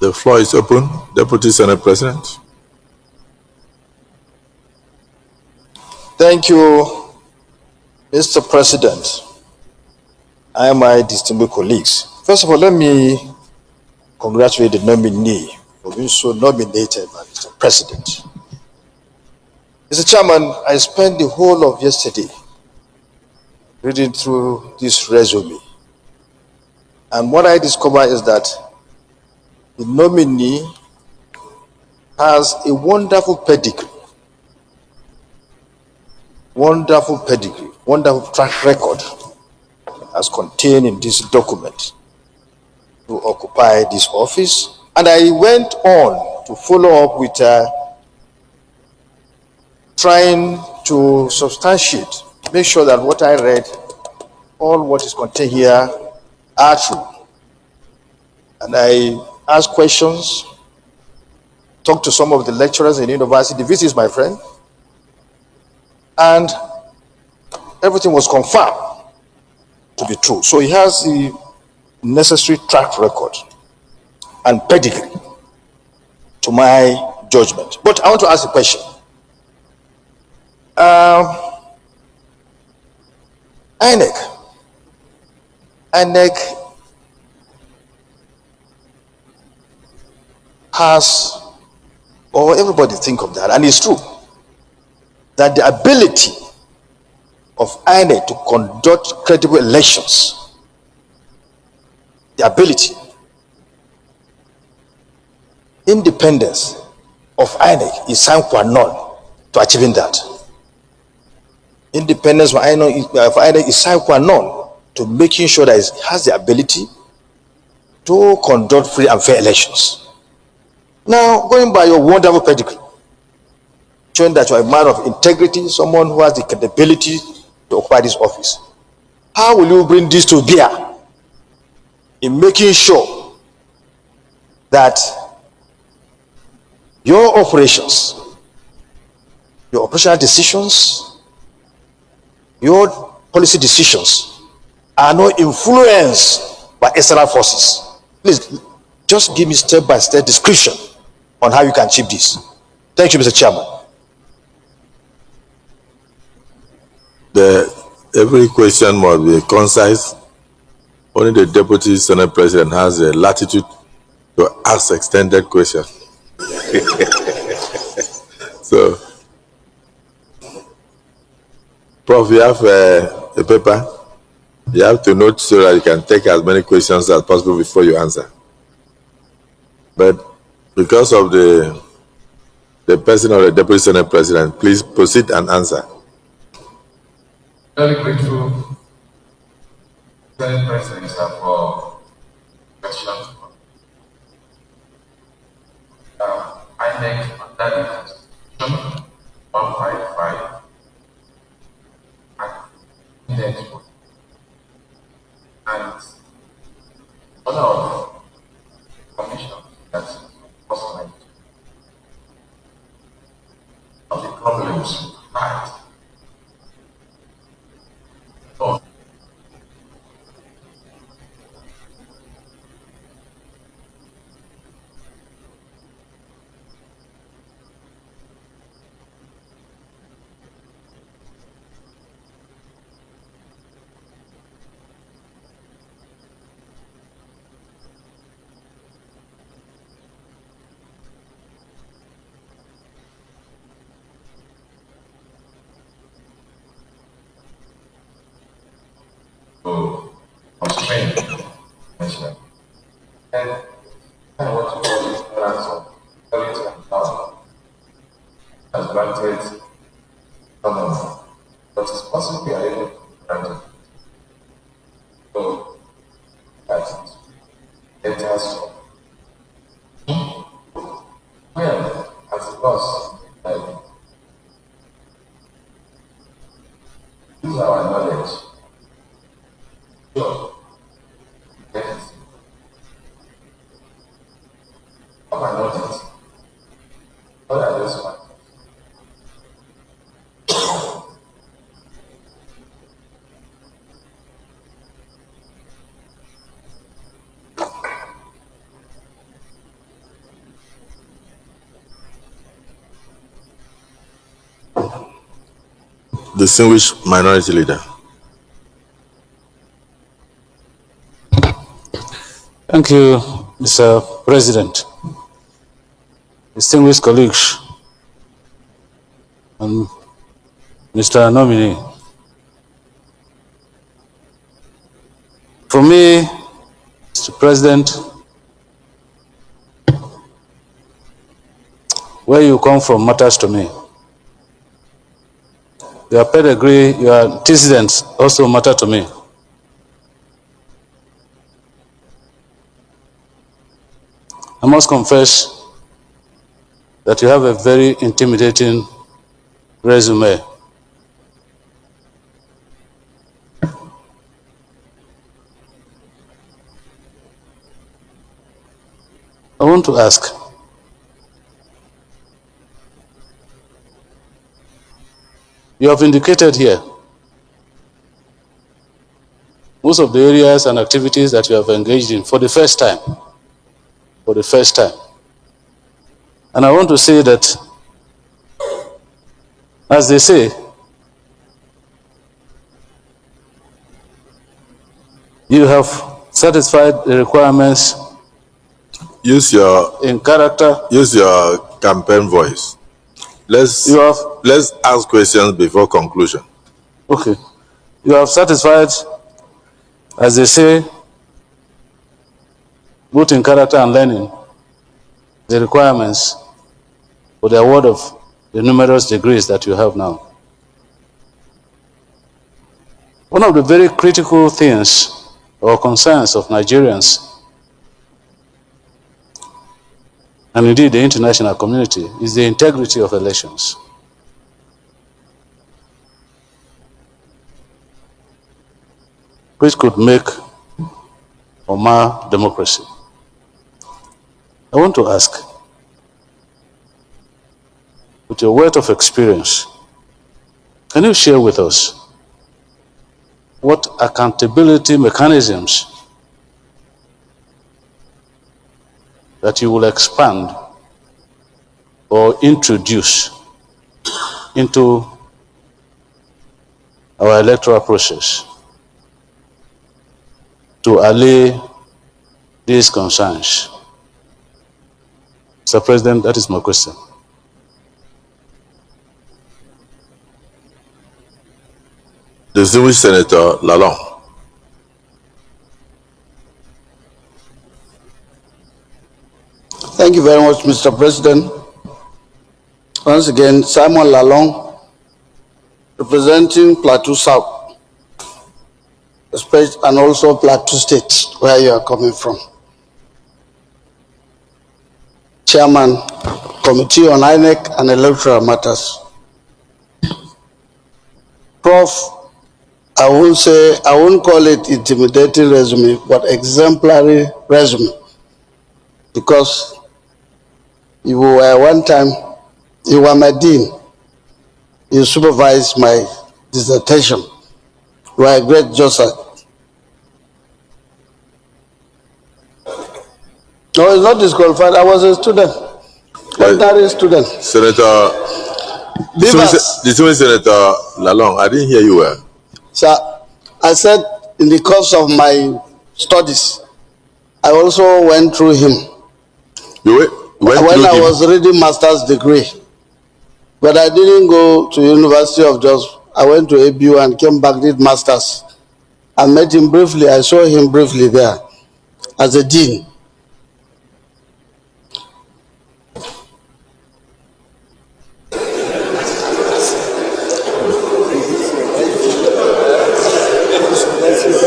The floor is open. Deputy Senate President. Thank you, Mr. President, and my distinguished colleagues. First of all, let me congratulate the nominee for being so nominated by Mr. President. Mr. Chairman, I spent the whole of yesterday reading through this resume. And what I discovered is that the nominee has a wonderful pedigree, wonderful track record as contained in this document to occupy this office. And I went on to follow up with trying to substantiate, make sure that what I read, all what is contained here are true. And I asked questions, talked to some of the lecturers in the university. This is my friend. And everything was confirmed to be true. So he has the necessary track record and pedigree to my judgment. But I want to ask a question. INEC has, or everybody think of that, and it's true, that the ability of INEC to conduct credible elections, the ability, independence of INEC is sine qua non to achieving that. Independence of INEC is sine qua non to making sure that it has the ability to conduct free and fair elections. Now, going by your wonderful pedigree, showing that you are a man of integrity, someone who has the credibility to occupy this office, how will you bring this to bear in making sure that your operations, your operational decisions, your policy decisions are not influenced by external forces? Please, just give me step-by-step description on how you can achieve this. Thank you, Mr. Chairman. Every question must be concise. Only the Deputy Senate President has the latitude to ask extended questions. So, Prof, you have a paper. You have to note so that you can take as many questions as possible before you answer. But because of the person of the Deputy Senate President, please proceed and answer. Very grateful, Senate President, for questions. INEC under the Constitution 155 and INEC and other commission that was of the problems right. Constraint mentioned. And I want to always answer quality and power as granted autonomy, but it's possible we are able to grant it. So that it has well as it was use our knowledge. Sure. Yes. How I notice? What are those factors? Distinguished Minority Leader. Thank you, Mr. President. Distinguished colleagues and Mr. Nominee. For me, Mr. President, where you come from matters to me. Your pedigree, your antecedents also matter to me. I must confess that you have a very intimidating resume. I want to ask, you have indicated here most of the areas and activities that you have engaged in for the first time. For the first time. And I want to say that, as they say, you have satisfied the requirements Use your in character. Use your campaign voice. Let's ask questions before conclusion. Okay. You have satisfied, as they say, both in character and learning, the requirements for the award of the numerous degrees that you have now. One of the very critical things or concerns of Nigerians, and indeed the international community, is the integrity of elections. Which could make or mar democracy. I want to ask, with your wealth of experience, can you share with us what accountability mechanisms that you will expand or introduce into our electoral process to allay these concerns? Mr. President, that is my question. Distinguished Senator Lalong. Thank you very much, Mr. President. Once again, Simon Lalong, representing Plateau South, and also Plateau State, where you are coming from. Chairman, Committee on INEC and Electoral Matters. Prof, I won't call it intimidating resume, but exemplary resume, because you were one time, you were my dean. You supervised my dissertation. You are a great judge. No, it's not disqualified. I was a student, ordinary student. Senator, Distinguished Senator Lalong, I didn't hear you well. Sir, I said in the course of my studies, I also went through him. When I was reading master's degree, but I didn't go to University of Jos. I went to ABU and came back, did masters. I met him briefly. I saw him briefly there as a dean.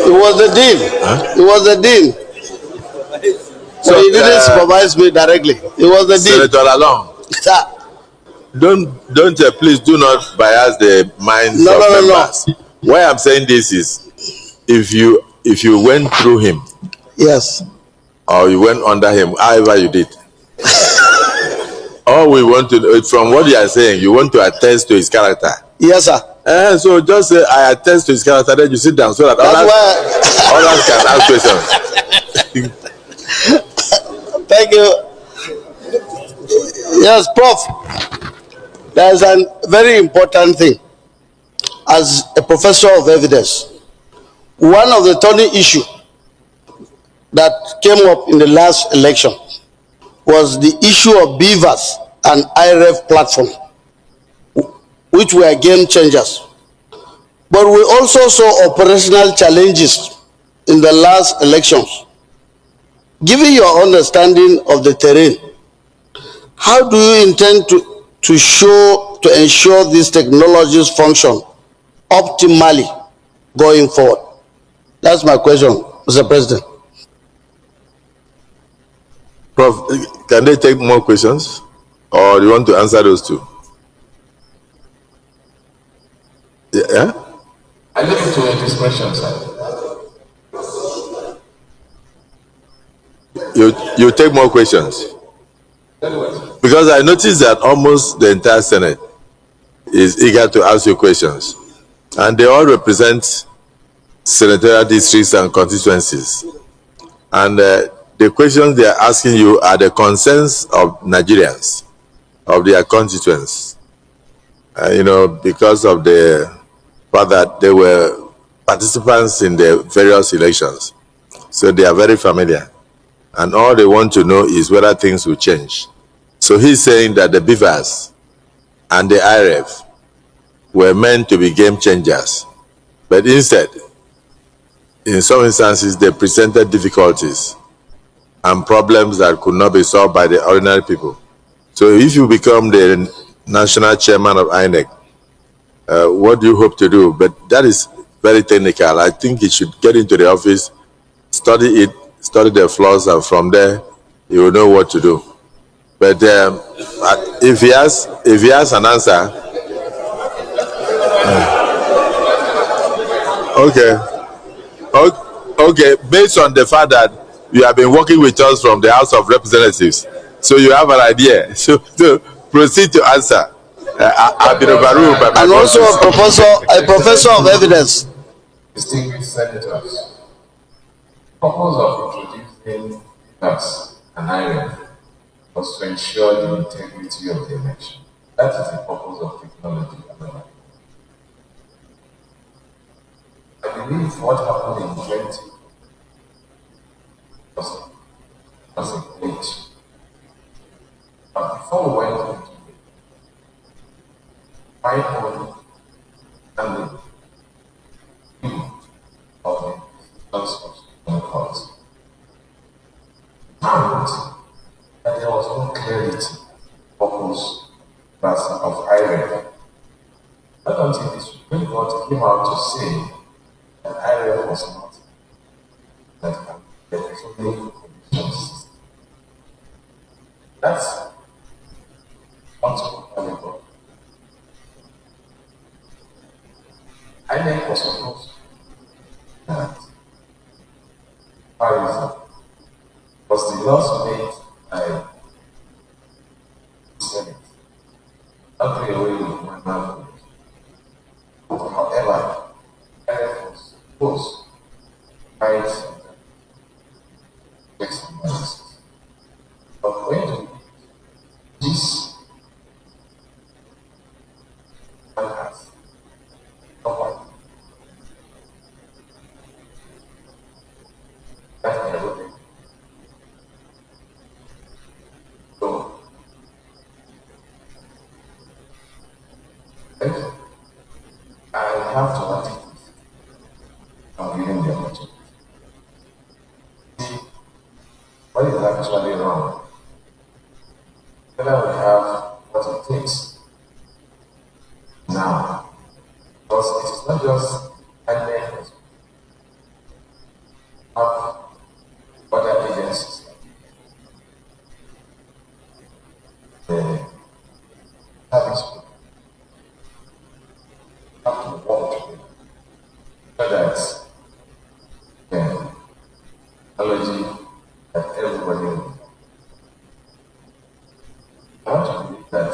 He was the dean. Huh? He was the dean. So he didn't supervise me directly. He was the dean. Senator Lalong, please do not bias the minds of members. No. Why I'm saying this is, if you went through him, yes, or you went under him, however you did, all we want to, from what you are saying, you want to attest to his character. Yes, sir. So just say, I attest to his character, then you sit down so that others can ask questions. Thank you. Yes, Prof. There's a very important thing. as a professor of evidence, one of the thorny issues that came up in the last election was the issue of beavers and IRF platform, which were game changers. But we also saw operational challenges in the last elections. Given your understanding of the terrain, how do you intend to ensure these technologies function optimally going forward? That's my question, Mr. President. Prof, can they take more questions? Or do you want to answer those two? Yeah? I leave it to your discretion, sir. You take more questions? Because I noticed that almost the entire Senate is eager to ask you questions. And they all represent senatorial districts and constituencies. And the questions they are asking you are the concerns of Nigerians, of their constituents. Because of the fact that they were participants in the various elections. So they are very familiar. And all they want to know is whether things will change. So he's saying that the beavers and the IRF were meant to be game changers. But instead, in some instances, they presented difficulties and problems that could not be solved by the ordinary people. So if you become the national chairman of INEC, what do you hope to do? But that is very technical. I think you should get into the office, study it, study the flaws, and from there, you will know what to do. But if he has an answer, okay, based on the fact that you have been working with us from the House of Representatives, so you have an idea. So proceed to answer. I've been overruled by my and also a professor of evidence. Distinguished senators, the purpose of introducing us and IRF was to ensure the integrity of the election. That is the purpose of technology. I believe what happened in 20 was a glitch. But before we went into it, my own understanding of the constitutional court found that there was no clarity, purpose, of IRF. Not until the Supreme Court came out to say that IRF was not that electronic commission system. That's not valuable. INEC was supposed to that Paris was the loss made by the Senate. Not really away with my mouth. However, INEC was supposed to fight checks and balances. But when this one has nobody. That's everything. So, I have to let it. I'm giving the opportunity. See, what is actually wrong? Whether we have what it takes now, because it is not just INEC, have other agencies, the service people have to work together so that the technology that everybody will. I want to believe that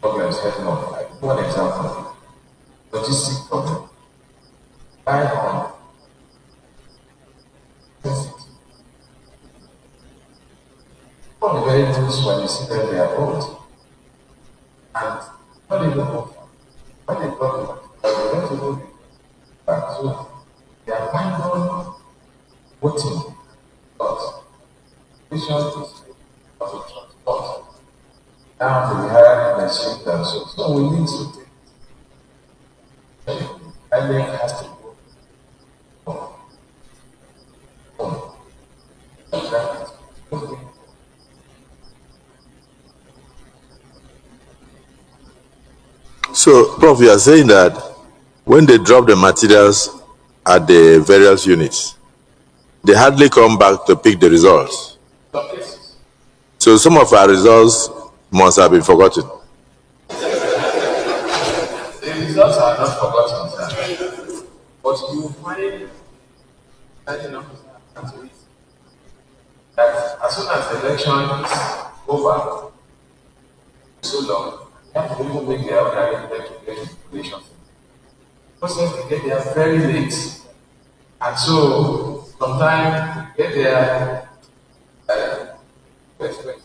Problems heading up. I give one example. Logistic problem. Buy on. One of the very things when you see them, they are old. And when they look up, when they got they don't even back. So they are buying voting. But vision is of the transport. Now we have the ship and so we need to take INEC has to go. So, Prof, you are saying that when they drop the materials at the various units, they hardly come back to pick the results. So some of our results must have been forgotten. The results are not forgotten, sir. But you find that as soon as the election is over, so long, you have to even make their own arrangement to get information. Process they get there very late. And so sometimes get there 25%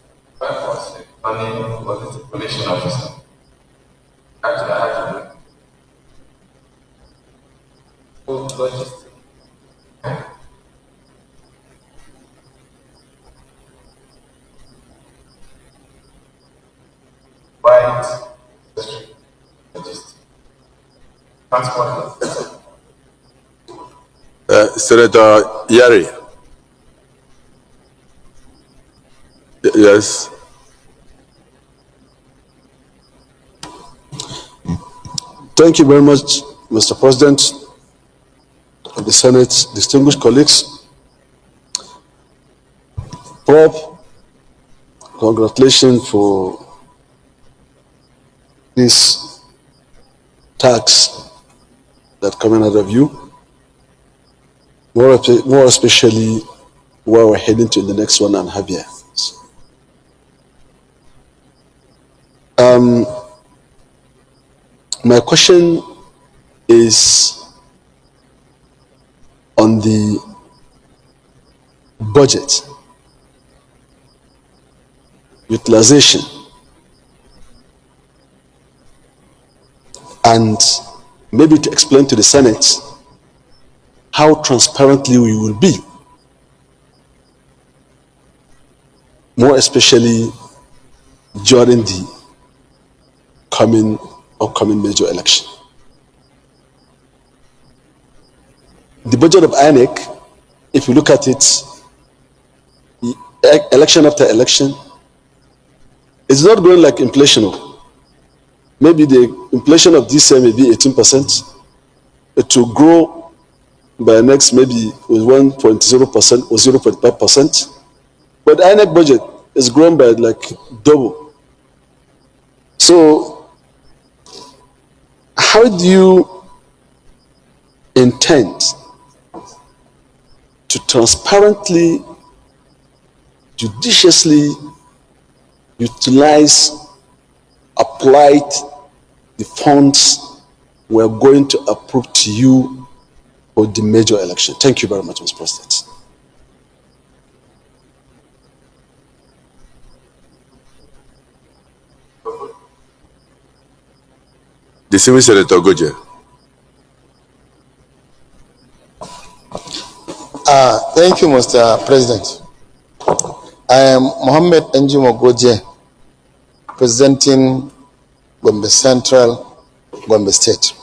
money for the population officer. Actually, I have to do logistics. Right, logistics, transport. Senator Yari. Yes. Thank you very much, Mr. President of the Senate, distinguished colleagues. Prof, congratulations for this tax that coming out of you, more especially where we're heading to the next 1.5 years. My question is on the budget utilization and maybe to explain to the Senate how transparently we will be, more especially during the upcoming major election. The budget of INEC, if you look at it, election after election, it's not growing like inflation. Maybe the inflation of this year may be 18%. It will grow by next maybe with 1.0% or 0.5%. But the INEC budget is grown by like double. So how do you intend to transparently, judiciously utilize, apply the funds we're going to approve to you for the major election? Thank you very much, Mr. President. Distinguished Senator Goje. Thank you, Mr. President. I am Mohammed Njimo Goje, presenting Gombe Central, Gombe State.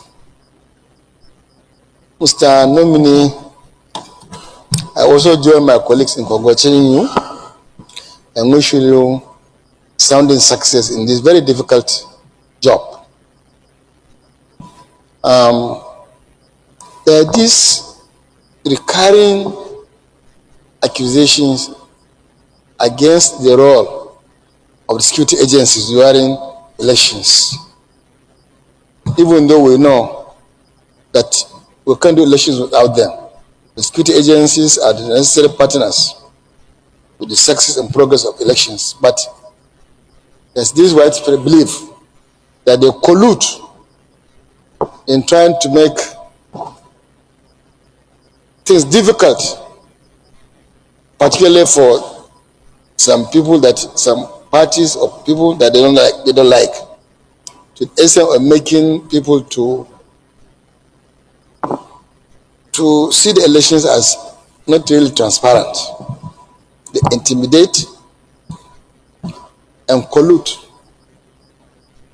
Mr. Nominee, I also join my colleagues in congratulating you and wish you sounding success in this very difficult job. There are these recurring accusations against the role of the security agencies during elections, even though we know that we can't do elections without them. The security agencies are the necessary partners with the success and progress of elections. But there's this widespread belief that they collude in trying to make things difficult, particularly for some people, that some parties or people that they don't like, to the extent of making people to see the elections as not really transparent. They intimidate and collude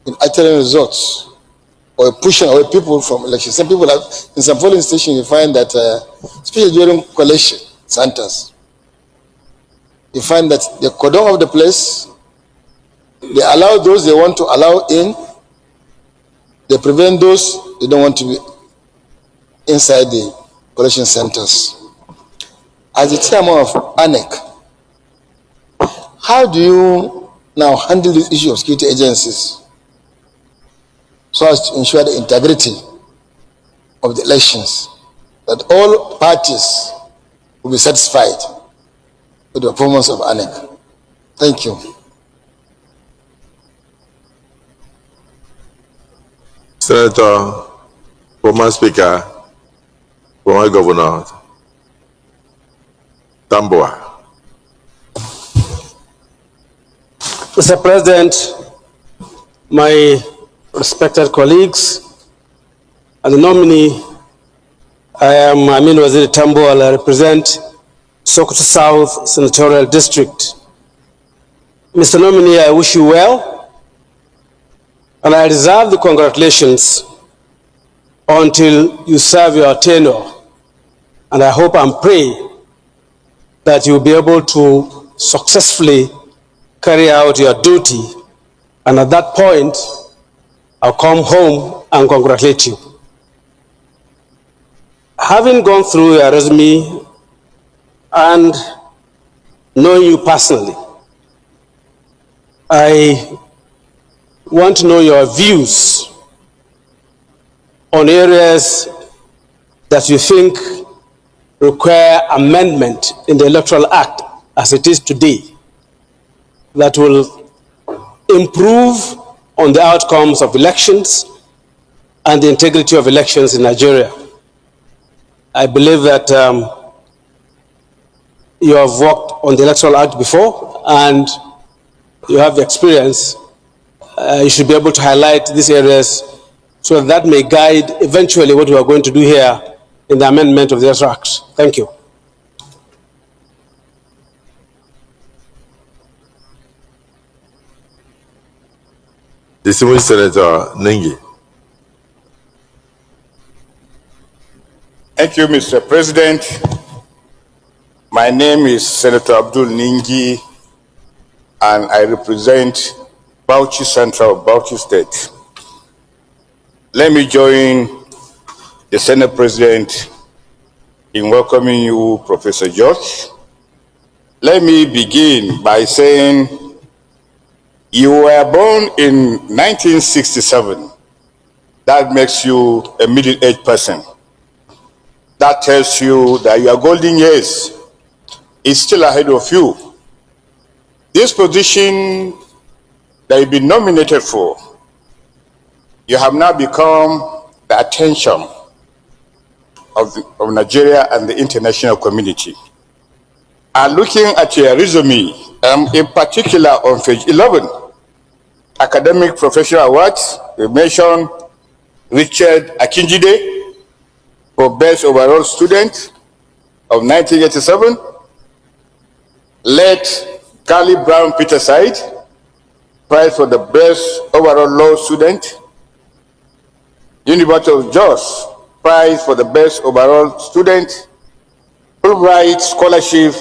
in altering results or pushing away people from elections. Some people have, in some polling stations, you find that, especially during collection centers, you find that they cordon off the place, they allow those they want to allow in, they prevent those they don't want to be inside the collection centers. As the chairman of INEC, how do you now handle this issue of security agencies so as to ensure the integrity of the elections, that all parties will be satisfied with the performance of INEC? Thank you. Senator, former Speaker, former Governor, Tamboa. Mr. President, my respected colleagues, and the nominee, I am Amin Waziri Tamboa. I represent Sokoto South Senatorial District. Mr. Nominee, I wish you well, and I reserve the congratulations until you serve your tenure. And I hope and pray that you will be able to successfully carry out your duty. And at that point, I'll come home and congratulate you. Having gone through your resume and knowing you personally, I want to know your views on areas that you think require amendment in the Electoral Act as it is today, that will improve on the outcomes of elections and the integrity of elections in Nigeria. I believe that you have worked on the Electoral Act before and you have the experience. You should be able to highlight these areas so that may guide eventually what we are going to do here in the amendment of the Electoral Act. Thank you. Distinguished Senator Nengi. Thank you, Mr. President. My name is Senator Abdul Ningi, and I represent Bauchi Central, Bauchi State. Let me join the Senate President in welcoming you, Professor Josh. Let me begin by saying you were born in 1967. That makes you a middle-aged person. That tells you that your golden years is still ahead of you. This position that you've been nominated for, you have now become the attention of Nigeria and the international community. And looking at your resume, in particular on page 11, academic professional awards, we mentioned Richard Akinjide for Best Overall Student of 1987, late Carly Brown Peterside, prize for the Best Overall Law Student, University of Jos, prize for the Best Overall Student, Fulbright Scholarship,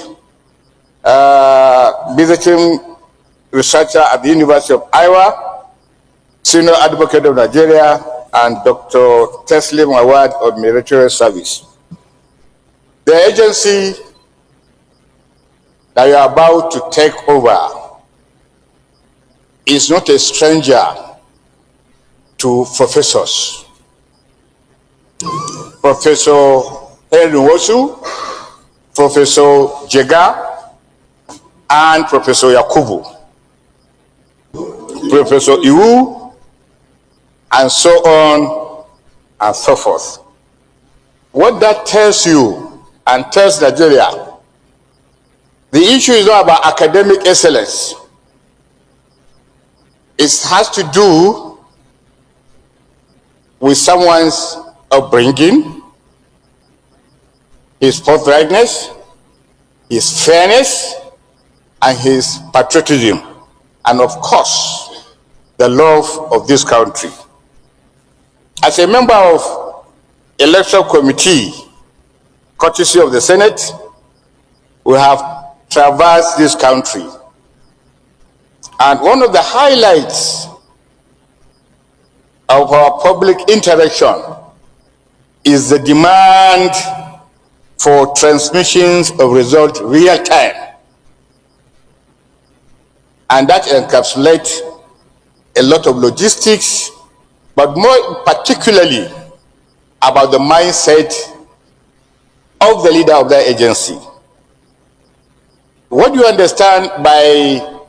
visiting researcher at the University of Iowa, Senior Advocate of Nigeria, and Dr. Teslim Award of Meritorious Service. The agency that you are about to take over is not a stranger to professors. Professor Henry Wosu, Professor Jega, and Professor Yakubu, Professor Iwu, and so on and so forth. What that tells you and tells Nigeria, the issue is not about academic excellence. It has to do with someone's upbringing, his forthrightness, his fairness, and his patriotism, and of course, the love of this country. As a member of Electoral Committee, courtesy of the Senate, we have traversed this country. And one of the highlights of our public interaction is the demand for transmissions of results real time. And that encapsulates a lot of logistics, but more particularly about the mindset of the leader of that agency. What do you understand by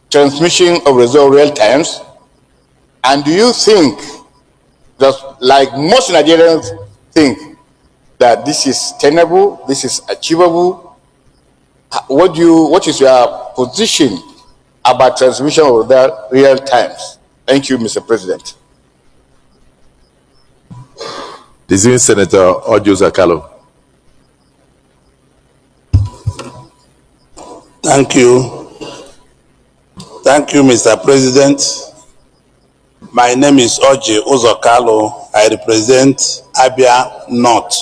transmission of results real times? And do you think, just like most Nigerians think, that this is tenable, this is achievable? What is your position about transmission of that real times? Thank you, Mr. President. Distinguished Senator Joash Amupitan. Thank you. Thank you, Mr. President. My name is Oji Uzokalo. I represent Abia North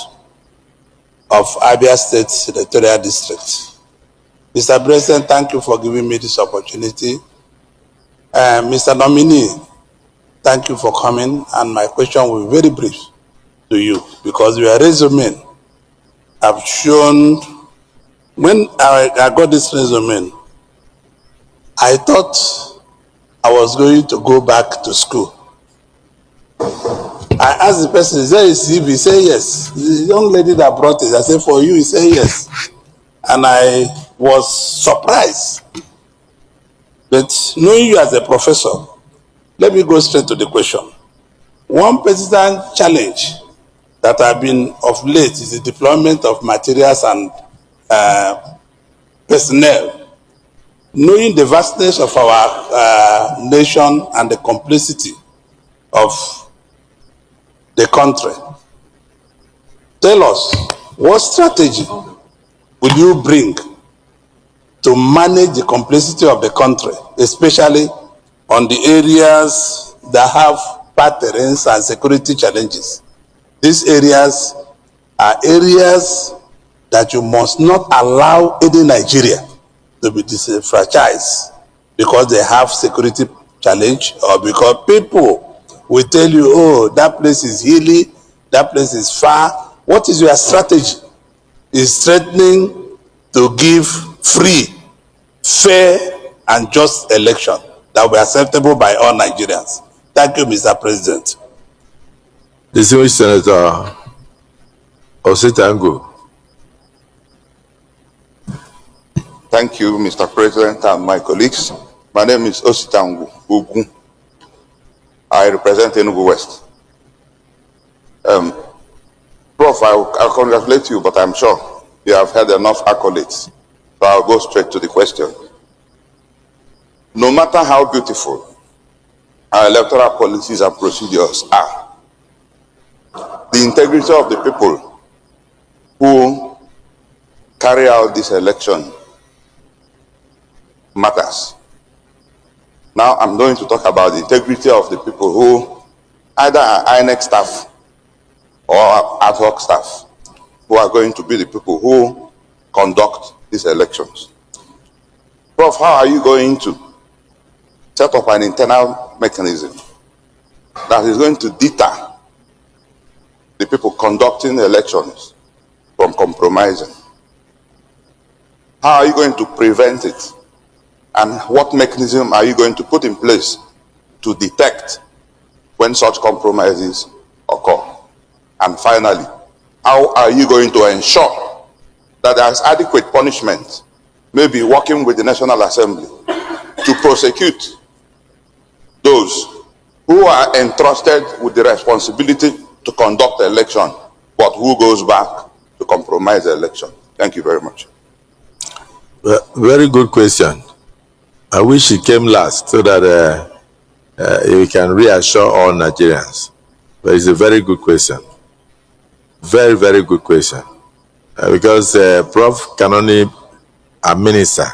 of Abia State Senatorial District. Mr. President, thank you for giving me this opportunity. Mr. Nominee, thank you for coming, and my question will be very brief to you because your resume have shown. When I got this resume, I thought I was going to go back to school. I asked the person, is there a CV? He said yes. The young lady that brought it, I said, for you? He said yes. And I was surprised. But knowing you as a professor, let me go straight to the question. One persistent challenge that have been of late is the deployment of materials and personnel. Knowing the vastness of our nation and the complexity of the country, tell us, what strategy will you bring to manage the complexity of the country, especially on the areas that have bad terrains and security challenges? These areas are areas that you must not allow any Nigeria to be disenfranchised because they have security challenge, or because people will tell you, oh, that place is hilly, that place is far. What is your strategy? Is threatening to give free, fair, and just election that will be acceptable by all Nigerians. Thank you, Mr. President. Distinguished Senator Ositangu. Thank you, Mr. President and my colleagues. My name is Ositangu Ugu. I represent Enugu West. Prof, I'll congratulate you, but I'm sure you have had enough accolades. So I'll go straight to the question. No matter how beautiful our electoral policies and procedures are, the integrity of the people who carry out this election matters. Now I'm going to talk about the integrity of the people who either are INEC staff or ad hoc staff, who are going to be the people who conduct these elections. Prof, how are you going to set up an internal mechanism that is going to deter the people conducting elections from compromising? How are you going to prevent it? And what mechanism are you going to put in place to detect when such compromises occur? And finally, how are you going to ensure that there is adequate punishment maybe working with the National Assembly to prosecute those who are entrusted with the responsibility to conduct the election, but who goes back to compromise the election? Thank you very much. Very good question. I wish it came last so that we can reassure all Nigerians. But it's a very good question. Very, very good question. Because Prof can only administer,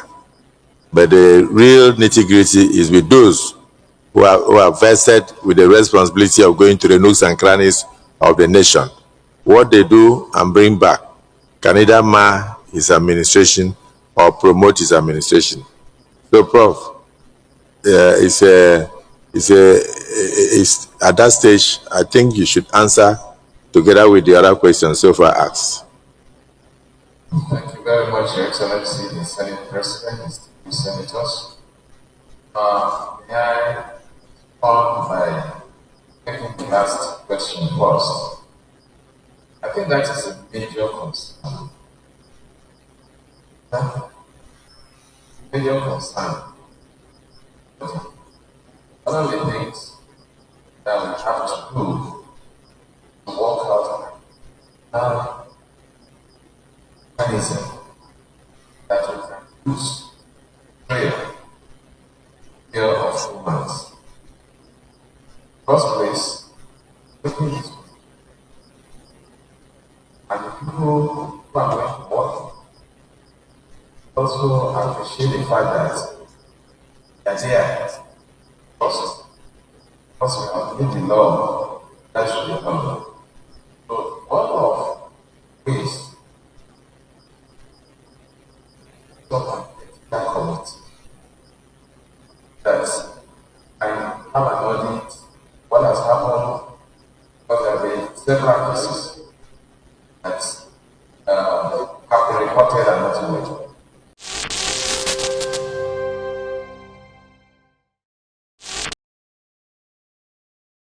but the real nitty-gritty is with those who are vested with the responsibility of going to the nooks and crannies of the nation. What they do and bring back can either mar his administration or promote his administration. So, Prof, it's at that stage, I think you should answer together with the other questions so far asked. Thank you very much, Your Excellency, the Senate President, distinguished senators. May I start by taking the last question first? I think that is a major concern. Major concern. One of the things that we have to do to work out mechanism that we can use prayer, fear of humans. First place, looking this way. And the people who are going to work also appreciate the fact that they are process. Because we have made the law, that should be done. So one of ways that committee that I have an audit what has happened, because there have been several cases